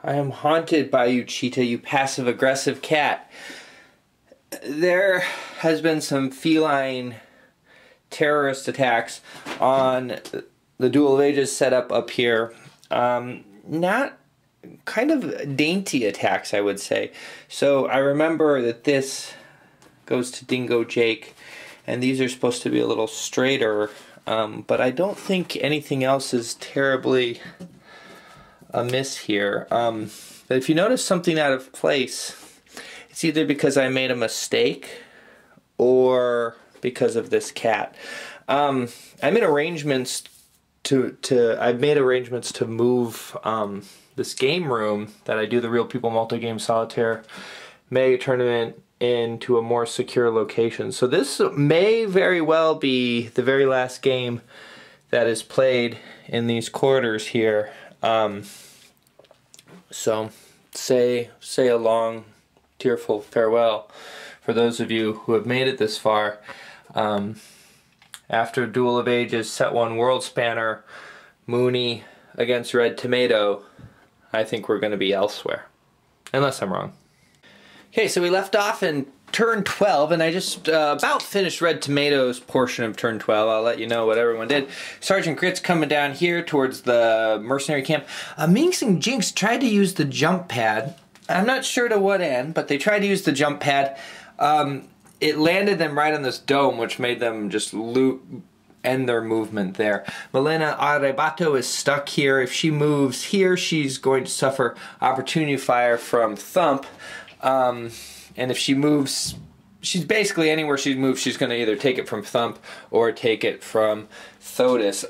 I am haunted by you, Cheetah, you passive-aggressive cat. There has been some feline terrorist attacks on the Duel of Ages setup up here. Not kind of dainty attacks, I would say. So I remember that this goes to Dingo Jake, and these are supposed to be a little straighter, but I don't think anything else is terribly amiss here. But if you notice something out of place, it's either because I made a mistake or because of this cat. I made arrangements I've made arrangements to move this game room that I do the Real People Multi-Game Solitaire Mega Tournament into a more secure location. So this may very well be the very last game that is played in these quarters here. So say a long, tearful farewell for those of you who have made it this far. After Duel of Ages, Set 1 World Spanner, Mooney against Red Tomato, I think we're going to be elsewhere. Unless I'm wrong. Okay, so we left off in turn 12, and I just about finished Red Tomato's portion of turn 12. I'll let you know what everyone did. Sergeant Grit's coming down here towards the mercenary camp. Minx and Jinx tried to use the jump pad. I'm not sure to what end, but they tried to use the jump pad. It landed them right on this dome, which made them just end their movement there. Milena Arrebato is stuck here. If she moves here, she's going to suffer opportunity fire from Thump. And if she moves, she's basically anywhere she moves, she's going to either take it from Thump or take it from Thotis.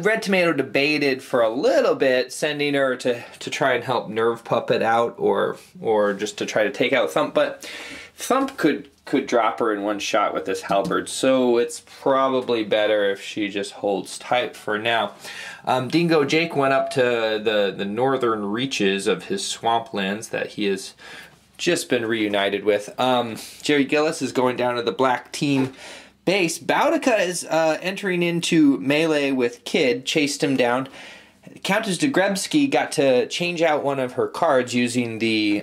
Red Tomato debated for a little bit, sending her to try and help Nerve Puppet out, or just to try to take out Thump, but Thump could drop her in one shot with this halberd, so it's probably better if she just holds tight for now. Dingo Jake went up to the northern reaches of his swamplands that he has just been reunited with. Jerry Gillis is going down to the black team base. Boudica is entering into melee with Kid, chased him down. Countess Degrebsky got to change out one of her cards using the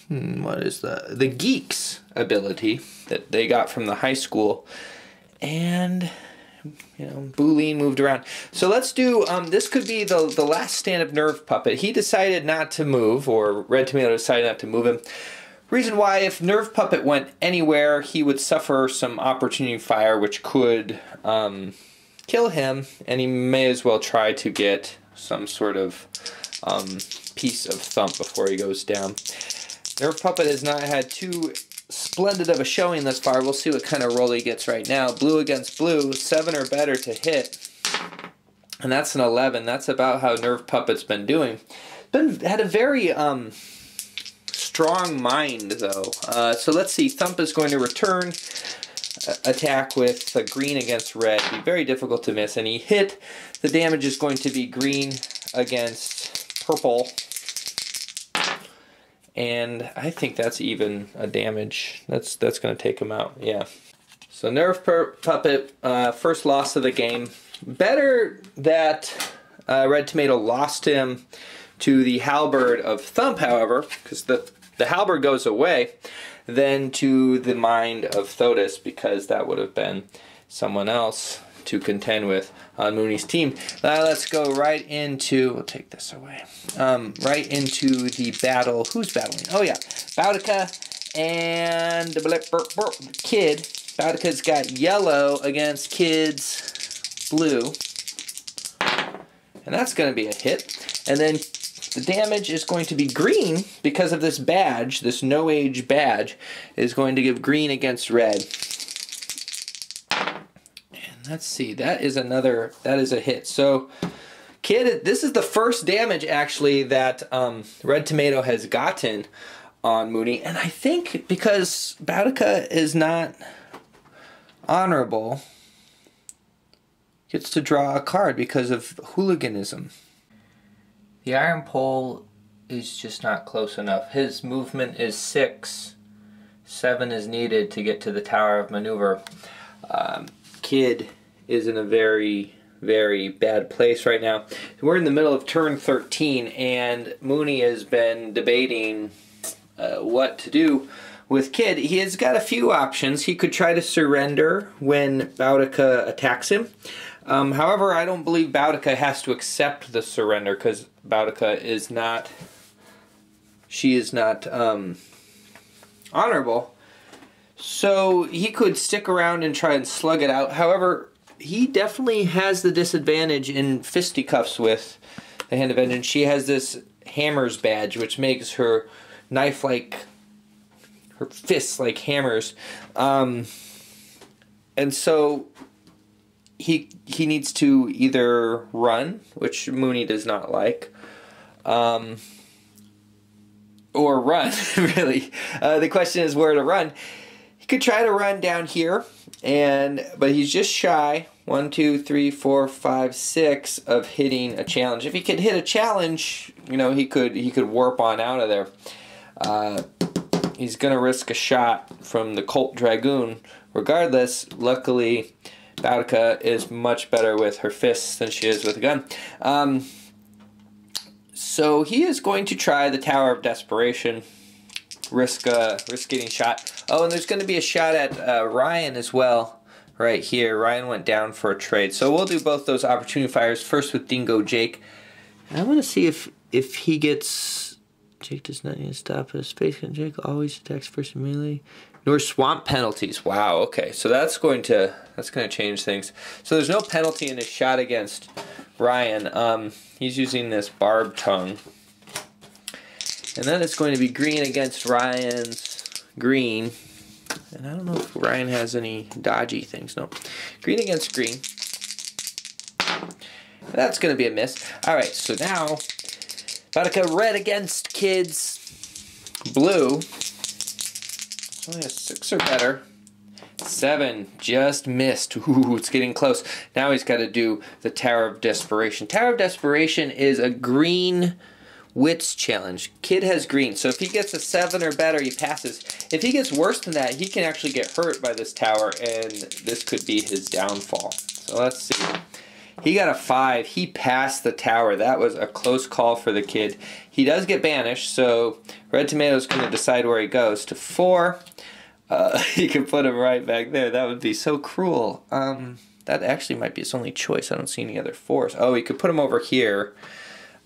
the Geeks ability that they got from the high school, and Boolene moved around. So let's do this could be the last stand of Nerve Puppet. He decided not to move, or Red Tomato decided not to move him. Reason why, if Nerve Puppet went anywhere, he would suffer some opportunity fire, which could kill him, and he may as well try to get some sort of piece of Thump before he goes down. Nerve Puppet has not had too splendid of a showing thus far. We'll see what kind of roll he gets right now. Blue against blue, 7 or better to hit, and that's an 11. That's about how Nerve Puppet's been doing. Had a very strong mind, though. So let's see. Thump is going to return attack with green against red. Be very difficult to miss. And he hit. The damage is going to be green against purple. And I think that's even a damage. That's going to take him out. Yeah. So Nerve Puppet, first loss of the game. Better that Red Tomato lost him to the halberd of Thump, however, because the halberd goes away, than to the mind of Thotis, because that would have been someone else to contend with on Mooney's team. Now let's go right into, we'll take this away, right into the battle. Who's battling? Oh yeah, Boudica and Kid. Boudica's got yellow against Kid's blue, and that's going to be a hit. And then the damage is going to be green because of this badge, this no-age badge, is going to give green against red. And let's see, that is a hit. So, Kid, this is the first damage, actually, that Red Tomato has gotten on Mooney. And I think because Boudica is not honorable, gets to draw a card because of hooliganism. The iron pole is just not close enough. His movement is 6. 7 is needed to get to the Tower of Maneuver. Kid is in a very very bad place right now. We're in the middle of turn 13, and Mooney has been debating what to do with Kid. He has got a few options. He could try to surrender when Boudica attacks him. However, I don't believe Boudica has to accept the surrender, because Boudica is not... She is not honorable. So he could stick around and try and slug it out. However, he definitely has the disadvantage in fisticuffs with the Hand of Vengeance. She has this Hammer's badge, which makes her knife like... her fists like hammers. And so he needs to either run, which Mooney does not like, or run, really. The question is where to run. He could try to run down here, but he's just shy, 1, 2, 3, 4, 5, 6 of hitting a challenge. If he could hit a challenge, you know, he could warp on out of there. He's going to risk a shot from the Colt Dragoon. Regardless, luckily, Boudica is much better with her fists than she is with a gun. So he is going to try the Tower of Desperation, risk getting shot. Oh, and there's going to be a shot at Ryan as well, right here. Ryan went down for a trade. So we'll do both those opportunity fires, first with Dingo Jake. And I want to see if he gets... Jake does not need to stop his space gun. Jake always attacks first immediately. Nor swamp penalties. Wow, okay. So that's going to change things. So there's no penalty in his shot against Ryan. He's using this barbed tongue. And then it's going to be green against Ryan's green. And I don't know if Ryan has any dodgy things. No. Green against green. That's going to be a miss. Alright, so now Boudica red against Kid's blue. It's only a 6 or better. 7, just missed. Ooh, it's getting close. Now he's got to do the Tower of Desperation. Tower of Desperation is a green wits challenge. Kid has green, so if he gets a 7 or better, he passes. If he gets worse than that, he can actually get hurt by this tower, and this could be his downfall. So let's see. He got a 5. He passed the tower. That was a close call for the Kid. He does get banished, so Red Tomato's going to decide where he goes. To 4. He can put him right back there. That would be so cruel. That actually might be his only choice. I don't see any other 4s. Oh, he could put him over here.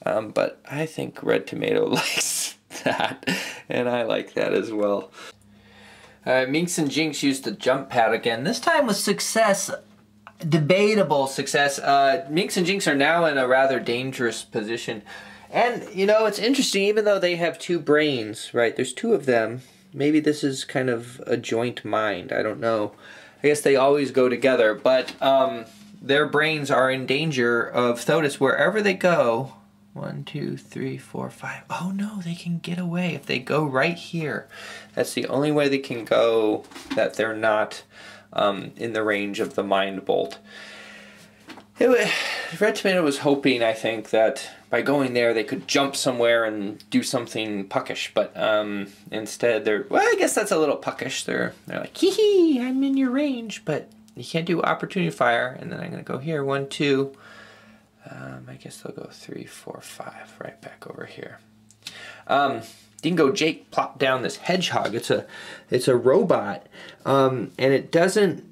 But I think Red Tomato likes that. And I like that as well. Minx and Jinx used the jump pad again. This time with success. Debatable success. Minx and Jinx are now in a rather dangerous position. And, you know, it's interesting, even though they have 2 brains, right? There's 2 of them. Maybe this is kind of a joint mind. I don't know. I guess they always go together. But their brains are in danger of Thotis wherever they go. 1, 2, 3, 4, 5. Oh, no, they can get away if they go right here. That's the only way they can go that they're not in the range of the Mind Bolt. Red Tomato was hoping, I think, that by going there they could jump somewhere and do something puckish, but instead they're, well, I guess that's a little puckish. They're like, hee hee, I'm in your range, but you can't do opportunity fire, and then I'm going to go here, 1, 2, I guess they'll go 3, 4, 5, right back over here. Dingo Jake plopped down this hedgehog. It's a robot, and it doesn't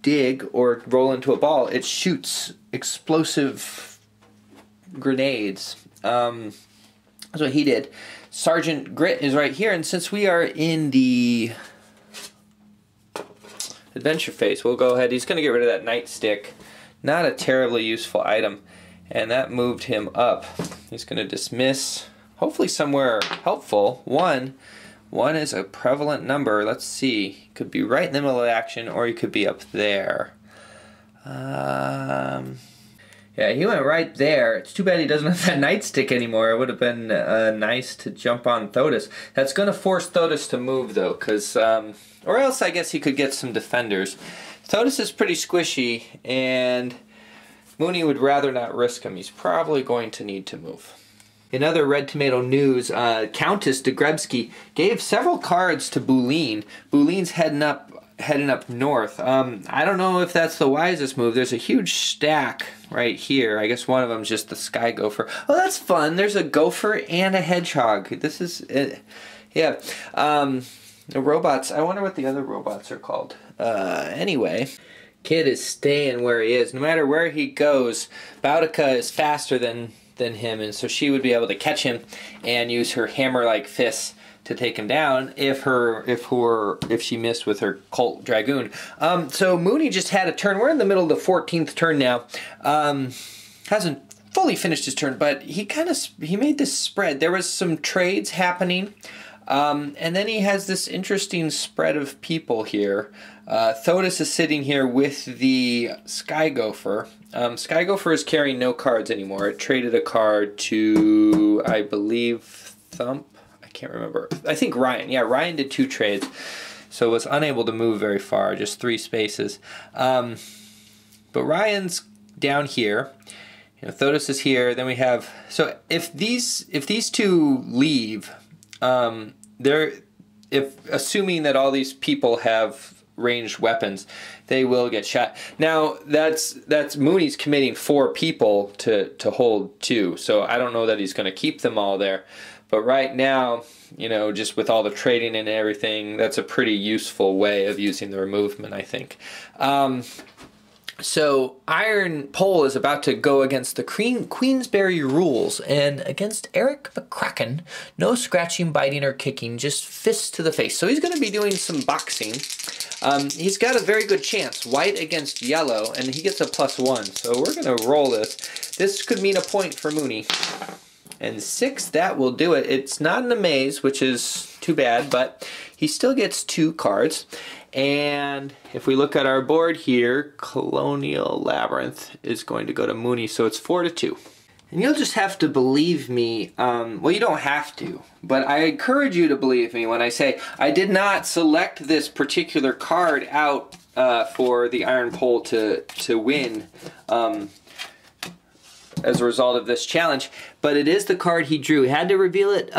dig or roll into a ball. It shoots explosive grenades. That's what he did. Sergeant Grit is right here, and since we are in the adventure phase, we'll go ahead. He's going to get rid of that nightstick. Not a terribly useful item, and that moved him up. He's going to dismiss, hopefully somewhere helpful. 1 is a prevalent number. Let's see. He could be right in the middle of action, or he could be up there. Yeah, he went right there. It's too bad he doesn't have that nightstick anymore. It would have been nice to jump on Thotis. That's going to force Thotis to move, though, because, or else I guess he could get some defenders. Thotis is pretty squishy, and Mooney would rather not risk him. He's probably going to need to move. In other Red Tomato news, Countess Degrebsky gave several cards to Boulin. Boulin's heading up heading up north. I don't know if that's the wisest move. There's a huge stack right here. I guess one of them's just the sky gopher. Oh, that's fun. There's a gopher and a hedgehog. This is, yeah. The robots, I wonder what the other robots are called. Anyway, kid is staying where he is. No matter where he goes, Boudica is faster than him, and so she would be able to catch him and use her hammer-like fists to take him down if she missed with her Colt Dragoon. So Mooney just had a turn. We're in the middle of the 14th turn now. Hasn't fully finished his turn, but he made this spread. There was some trades happening, and then he has this interesting spread of people here. Thodas is sitting here with the Sky Gopher. Sky Gopher is carrying no cards anymore. It traded a card to, I believe, Thump. I can't remember. I think Ryan. Yeah, Ryan did 2 trades, so was unable to move very far, just 3 spaces. But Ryan's down here. You know, Thodas is here. Then we have, so if these 2 leave, assuming that all these people have ranged weapons, they will get shot. Now that's Mooney's committing 4 people to hold 2, so I don't know that he's going to keep them all there. But right now, you know, just with all the trading and everything, that's a pretty useful way of using the removement, I think. So Iron Pole is about to go against the Queensberry rules, and against Eric McCracken, no scratching, biting, or kicking, just fists to the face. So he's going to be doing some boxing. He's got a very good chance, white against yellow, and he gets a +1. So we're going to roll this. This could mean a point for Mooney. And 6, that will do it. It's not an amaze, which is too bad, but he still gets 2 cards. And if we look at our board here, Colonial Labyrinth is going to go to Mooney, so it's 4-2. And you'll just have to believe me. Well, you don't have to, but I encourage you to believe me when I say I did not select this particular card out for the Iron Pole to win as a result of this challenge, but it is the card he drew. He had to reveal it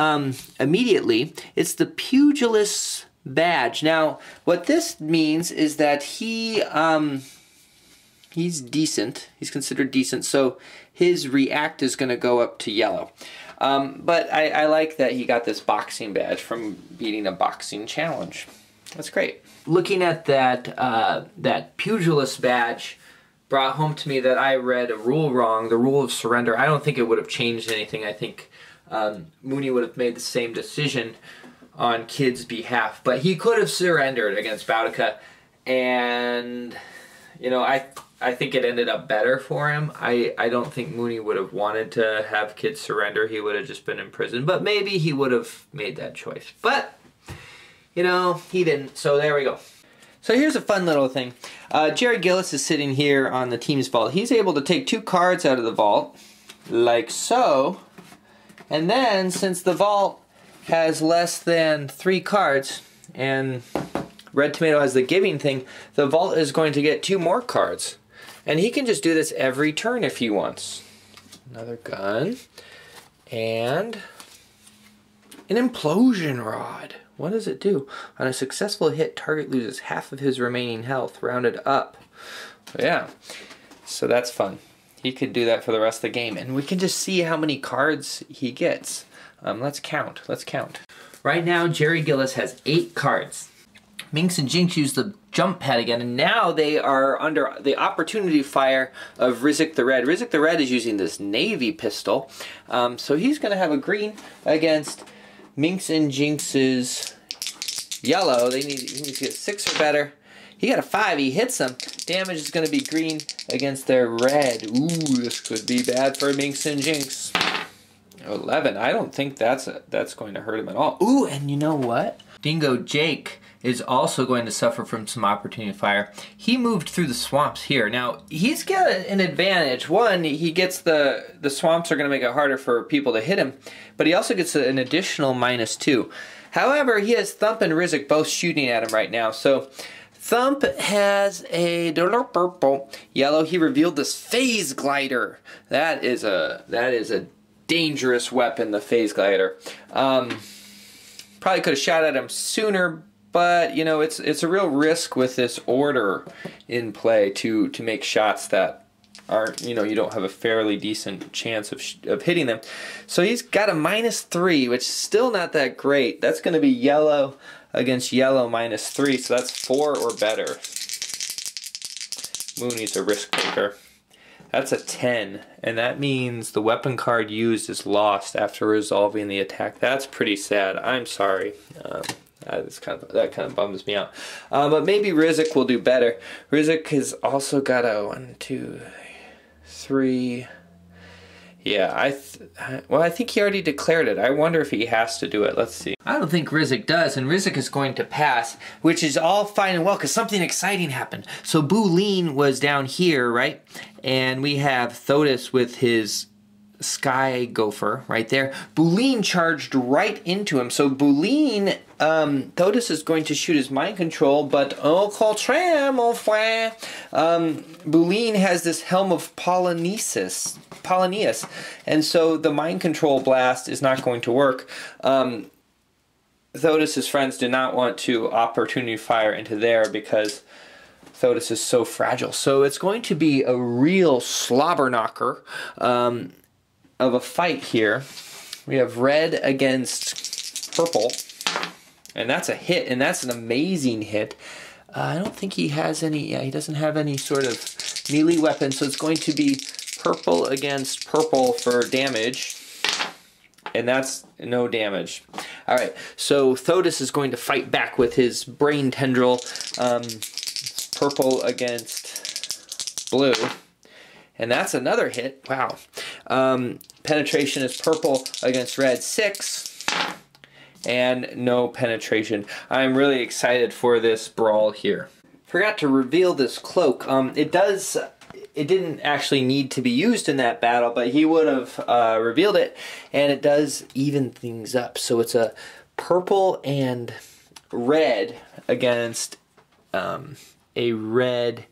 immediately. It's the Pugilist badge. Now, what this means is that he's decent. He's considered decent, so his react is going to go up to yellow. But I like that he got this boxing badge from beating a boxing challenge. That's great. Looking at that Pugilist badge brought home to me that I read a rule wrong, the rule of surrender. I don't think it would have changed anything. I think Mooney would have made the same decision on Kid's behalf, but he could have surrendered against Boudica, and you know, I think it ended up better for him. I don't think Mooney would have wanted to have Kid surrender. He would have just been in prison, but maybe he would have made that choice. But you know, he didn't, so there we go. So here's a fun little thing. Jerry Gillis is sitting here on the team's vault. He's able to take 2 cards out of the vault, like so, and then since the vault has less than 3 cards, and Red Tomato has the giving thing, the vault is going to get 2 more cards. And he can just do this every turn if he wants. Another gun, and an implosion rod. What does it do? On a successful hit, target loses half of his remaining health, rounded up. Yeah, so that's fun. He could do that for the rest of the game, and we can just see how many cards he gets. Let's count. Right now, Jerry Gillis has 8 cards. Minx and Jinx use the jump pad again, and now they are under the opportunity fire of Rizzik the Red. Rizzik the Red is using this navy pistol, so he's going to have a green against Minx and Jinx's yellow. He needs to get 6 or better. He got a 5. He hits them. Damage is going to be green against their red. Ooh, this could be bad for Minx and Jinx. 11. I don't think that's going to hurt him at all. Ooh, and you know what? Dingo Jake is also going to suffer from some opportunity fire. He moved through the swamps here. Now, he's got an advantage. One, he gets the swamps are going to make it harder for people to hit him, but he also gets an additional -2. However, he has Thump and Rizzik both shooting at him right now, so Thump has a purple yellow. He revealed this phase glider. That is a dangerous weapon, the phase glider. Probably could have shot at him sooner, but you know, it's a real risk with this order in play to make shots that aren't, you know, you don't have a fairly decent chance of hitting them. So he's got a -3, which is still not that great. That's going to be yellow against yellow -3, so that's 4 or better. Mooney's a risk taker. That's a 10, and that means the weapon card used is lost after resolving the attack. That's pretty sad. I'm sorry. That kind of bums me out. But maybe Rizik will do better. Rizik has also got a 1, 2, 3. Yeah, I think he already declared it. I wonder if he has to do it. Let's see. I don't think Rizik does, and Rizik is going to pass, which is all fine and well because something exciting happened. So Bulin was down here, right? And we have Thotis with his Sky Gopher right there. Bulin charged right into him. So Bulin, Thotis is going to shoot his mind control, but au contraire, mon frère, Bulin has this Helm of Polynius, and so the mind control blast is not going to work. Thotis' friends do not want to opportunity fire into there because Thotis is so fragile. So it's going to be a real slobber knocker of a fight here. We have red against purple, and that's a hit, and that's an amazing hit. I don't think he has any, he doesn't have any sort of melee weapon, so it's going to be purple against purple for damage, and that's no damage. Alright, so Thotis is going to fight back with his brain tendril, purple against blue. And that's another hit. Wow. Penetration is purple against red, 6. And no penetration. I'm really excited for this brawl here. Forgot to reveal this cloak. It didn't actually need to be used in that battle, but he would have revealed it. And it does even things up. So it's a purple and red against a red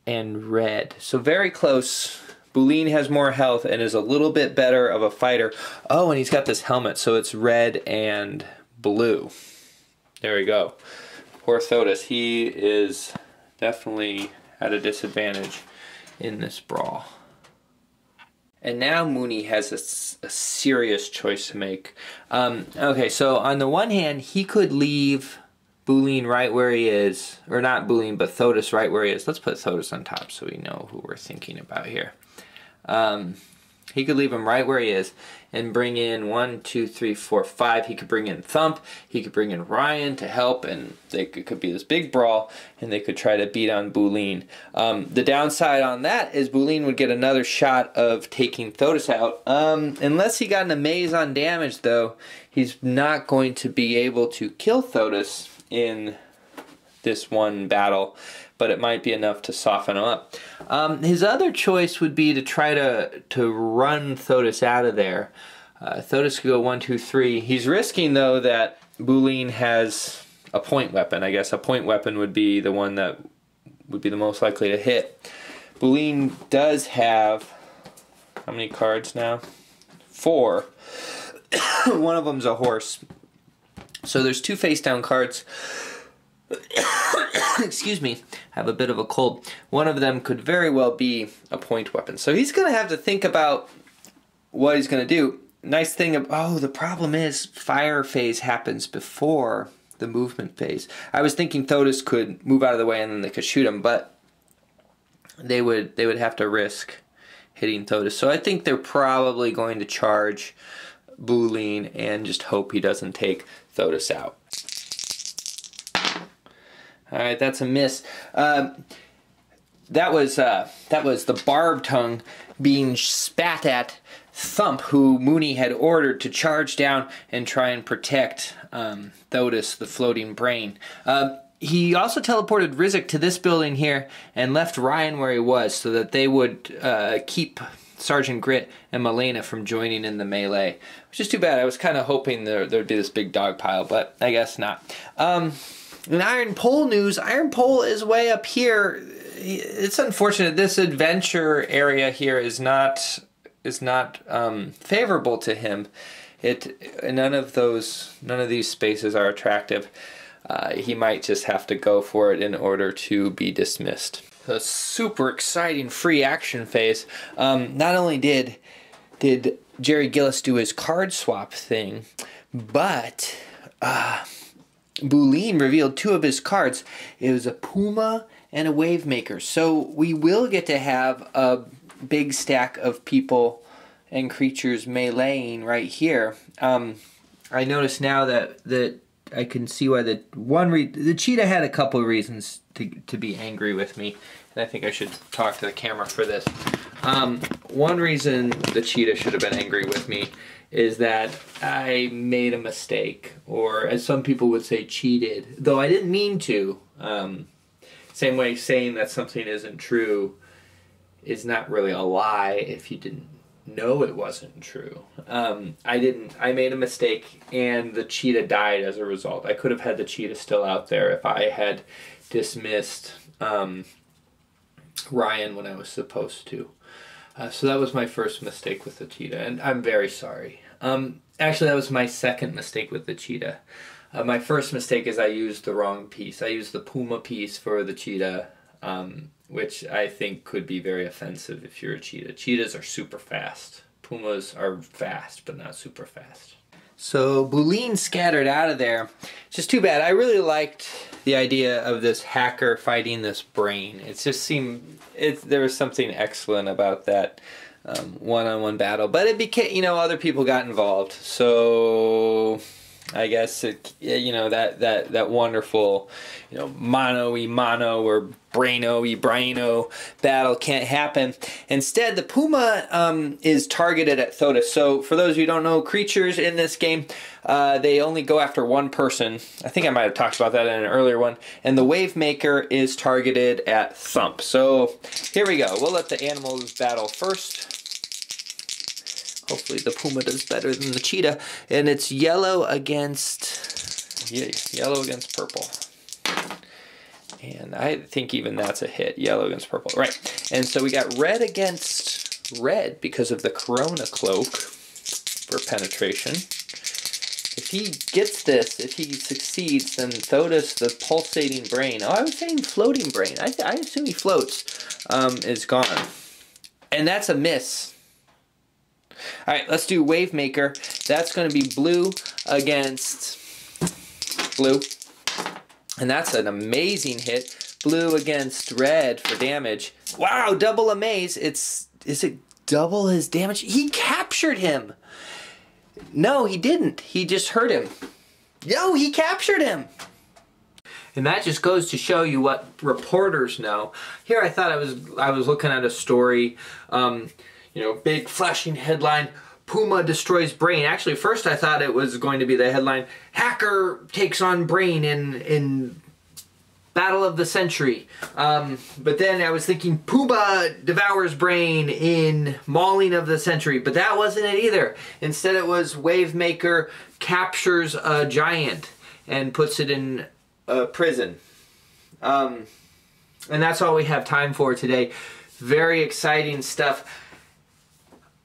and red. So very close. Bulin has more health and is a little bit better of a fighter. Oh, and he's got this helmet, so it's red and blue. There we go. Poor Thotis. He is definitely at a disadvantage in this brawl. And now Mooney has a serious choice to make. Okay, so on the one hand, he could leave Bulin right where he is, or not Bulin, but Thotis right where he is. Let's put Thotis on top so we know who we're thinking about here. He could leave him right where he is and bring in 1, 2, 3, 4, 5. He could bring in Thump. He could bring in Ryan to help, and it could be this big brawl, and they could try to beat on Bulin. The downside on that is Bulin would get another shot of taking Thotis out. Unless he got an amaze on damage, though, he's not going to be able to kill Thotis in this one battle, but it might be enough to soften him up. His other choice would be to try to run Thotis out of there. Thotis could go 1, 2, 3. He's risking, though, that Bulin has a point weapon. I guess a point weapon would be the one that would be the most likely to hit. Bulin does have, how many cards now? 4. One of them's a horse. So there's 2 face-down cards. Excuse me, I have a bit of a cold. One of them could very well be a point weapon. So he's going to have to think about what he's going to do. Nice thing, the problem is fire phase happens before the movement phase. I was thinking Thotis could move out of the way and then they could shoot him, but they would have to risk hitting Thotis. So I think they're probably going to charge Bulin and just hope he doesn't take Thotis out. All right, that's a miss. That was the barb tongue being spat at Thump, who Mooney had ordered to charge down and try and protect Thotis, the floating brain. He also teleported Rizik to this building here and left Ryan where he was so that they would keep Sergeant Grit and Malena from joining in the melee, which is too bad. I was kind of hoping there'd be this big dog pile, but I guess not. In Iron Pole news, Iron Pole is way up here. It's unfortunate. This adventure area here is not favorable to him. None of these spaces are attractive. he might just have to go for it in order to be dismissed. A super exciting free action phase. Not only did Jerry Gillis do his card swap thing, but Boulin revealed 2 of his cards. It was a Puma and a Wave Maker. So we will get to have a big stack of people and creatures meleeing right here. I notice now that I can see why the cheetah had a couple of reasons to be angry with me, and I think I should talk to the camera for this. One reason the cheetah should have been angry with me is that I made a mistake, or as some people would say, cheated, though I didn't mean to. Same way saying that something isn't true is not really a lie if you didn't know it wasn't true. I made a mistake, and the cheetah died as a result. I could have had the cheetah still out there if I had dismissed Ryan when I was supposed to. So that was my first mistake with the cheetah, and I'm very sorry. Actually, that was my second mistake with the cheetah. My first mistake is I used the wrong piece. I used the Puma piece for the cheetah, which I think could be very offensive if you're a cheetah. Cheetahs are super fast. Pumas are fast, but not super fast. So Boulin scattered out of there. Just too bad. I really liked the idea of this hacker fighting this brain. It just seemed there was something excellent about that one-on-one battle. But it became, other people got involved. So I guess that wonderful, mano-y-mano or braino-y-braino battle can't happen. Instead, the Puma is targeted at Thodas. So for those of you who don't know, creatures in this game, they only go after one person. I think I might have talked about that in an earlier one. And the Wave Maker is targeted at Thump. So here we go. We'll let the animals battle first. Hopefully the Puma does better than the cheetah. And it's yellow against purple. And I think even that's a hit. Yellow against purple. Right. And so we got red against red because of the Corona Cloak for penetration. If he gets this, if he succeeds, then Thodas, the pulsating brain, I was saying floating brain, I assume he floats, is gone. And that's a miss. Alright, let's do Wave Maker. That's going to be blue against blue. And that's an amazing hit. Blue against red for damage. Wow, double amaze. Is it double his damage? He captured him. No, he didn't. He just hurt him. Yo, he captured him. And that just goes to show you what reporters know. Here I thought I was looking at a story, big flashing headline, Puma destroys brain. Actually, first I thought it was going to be the headline, hacker takes on brain in battle of the century. But then I was thinking Puma devours brain in mauling of the century. But that wasn't it either. Instead it was Wave Maker captures a giant and puts it in a prison. And that's all we have time for today. Very exciting stuff.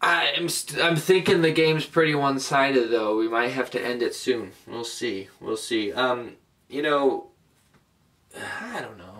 I'm thinking the game's pretty one-sided, though. We might have to end it soon. We'll see. We'll see. I don't know.